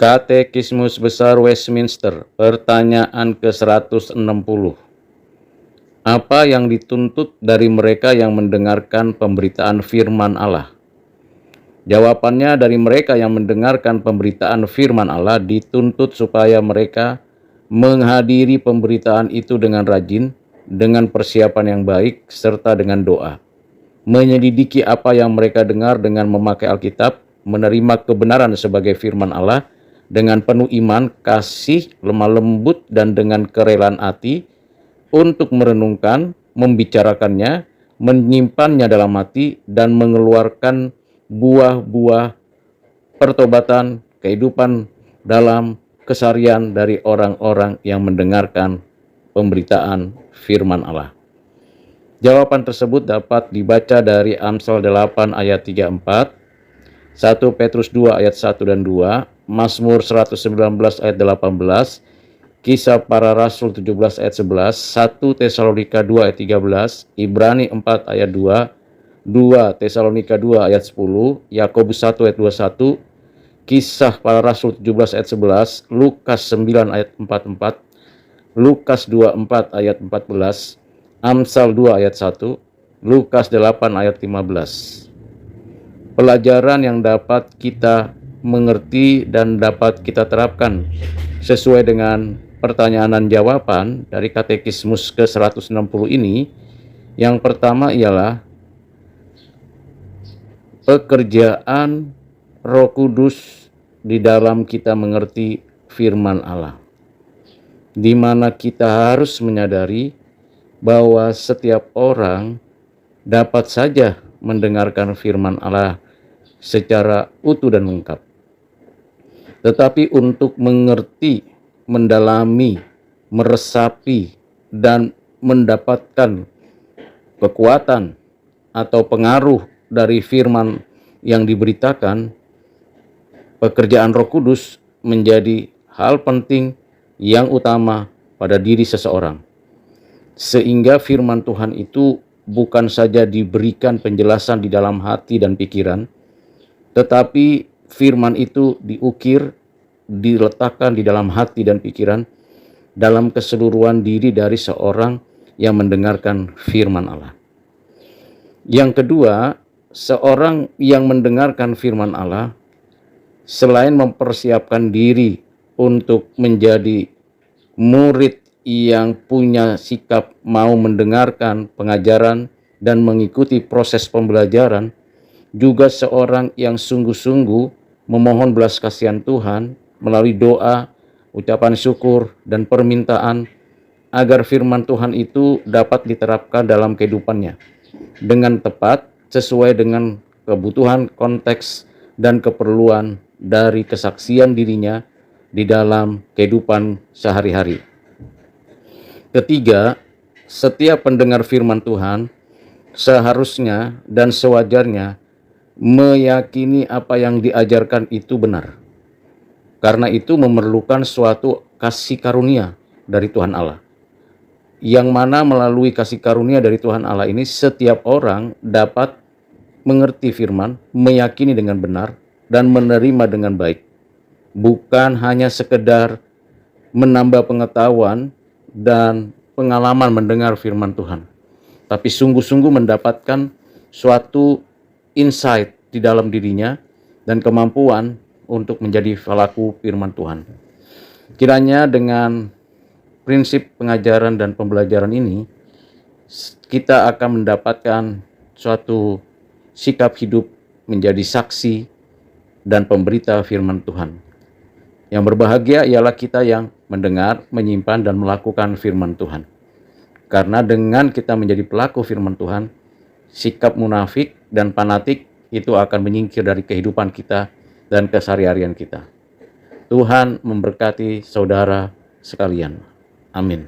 Katekismus Besar Westminster, pertanyaan ke-160. Apa yang dituntut dari mereka yang mendengarkan pemberitaan firman Allah? Jawabannya, dari mereka yang mendengarkan pemberitaan firman Allah dituntut supaya mereka menghadiri pemberitaan itu dengan rajin, dengan persiapan yang baik, serta dengan doa. Menyelidiki apa yang mereka dengar dengan memakai Alkitab, menerima kebenaran sebagai firman Allah, dengan penuh iman, kasih, lemah lembut, dan dengan kerelaan hati, untuk merenungkan, membicarakannya, menyimpannya dalam hati, dan mengeluarkan buah-buah pertobatan, kehidupan dalam keseharian dari orang-orang yang mendengarkan pemberitaan firman Allah. Jawaban tersebut dapat dibaca dari Amsal 8 ayat 34, 1 Petrus 2 ayat 1 dan 2, Mazmur 119 ayat 18, Kisah Para Rasul 17 ayat 11, 1 Tesalonika 2 ayat 13, Ibrani 4 ayat 2, 2 Tesalonika 2 ayat 10, Yakobus 1 ayat 21, Kisah Para Rasul 17 ayat 11, Lukas 9 ayat 44, Lukas 24 ayat 14, Amsal 2 ayat 1, Lukas 8 ayat 15. Pelajaran yang dapat kita mengerti dan dapat kita terapkan sesuai dengan pertanyaan dan jawaban dari Katekismus ke-160 ini. Yang pertama ialah pekerjaan Roh Kudus di dalam kita mengerti firman Allah, di mana kita harus menyadari bahwa setiap orang dapat saja mendengarkan firman Allah secara utuh dan lengkap. Tetapi untuk mengerti, mendalami, meresapi, dan mendapatkan kekuatan atau pengaruh dari firman yang diberitakan, pekerjaan Roh Kudus menjadi hal penting yang utama pada diri seseorang. Sehingga firman Tuhan itu bukan saja diberikan penjelasan di dalam hati dan pikiran, tetapi firman itu diukir, diletakkan di dalam hati dan pikiran, dalam keseluruhan diri dari seorang yang mendengarkan firman Allah. Yang kedua, seorang yang mendengarkan firman Allah, selain mempersiapkan diri untuk menjadi murid yang punya sikap mau mendengarkan pengajaran dan mengikuti proses pembelajaran, juga seorang yang sungguh-sungguh memohon belas kasihan Tuhan melalui doa, ucapan syukur, dan permintaan agar firman Tuhan itu dapat diterapkan dalam kehidupannya dengan tepat sesuai dengan kebutuhan, konteks, dan keperluan dari kesaksian dirinya di dalam kehidupan sehari-hari. Ketiga, setiap pendengar firman Tuhan seharusnya dan sewajarnya meyakini apa yang diajarkan itu benar. Karena itu memerlukan suatu kasih karunia dari Tuhan Allah, yang mana melalui kasih karunia dari Tuhan Allah ini setiap orang dapat mengerti firman, meyakini dengan benar, dan menerima dengan baik. Bukan hanya sekedar menambah pengetahuan dan pengalaman mendengar firman Tuhan, tapi sungguh-sungguh mendapatkan suatu insight di dalam dirinya dan kemampuan untuk menjadi pelaku firman Tuhan. Kiranya dengan prinsip pengajaran dan pembelajaran ini, kita akan mendapatkan suatu sikap hidup menjadi saksi dan pemberita firman Tuhan. Yang berbahagia ialah kita yang mendengar, menyimpan, dan melakukan firman Tuhan. Karena dengan kita menjadi pelaku firman Tuhan, sikap munafik dan fanatik itu akan menyingkir dari kehidupan kita dan keseharian kita. Tuhan memberkati saudara sekalian. Amin.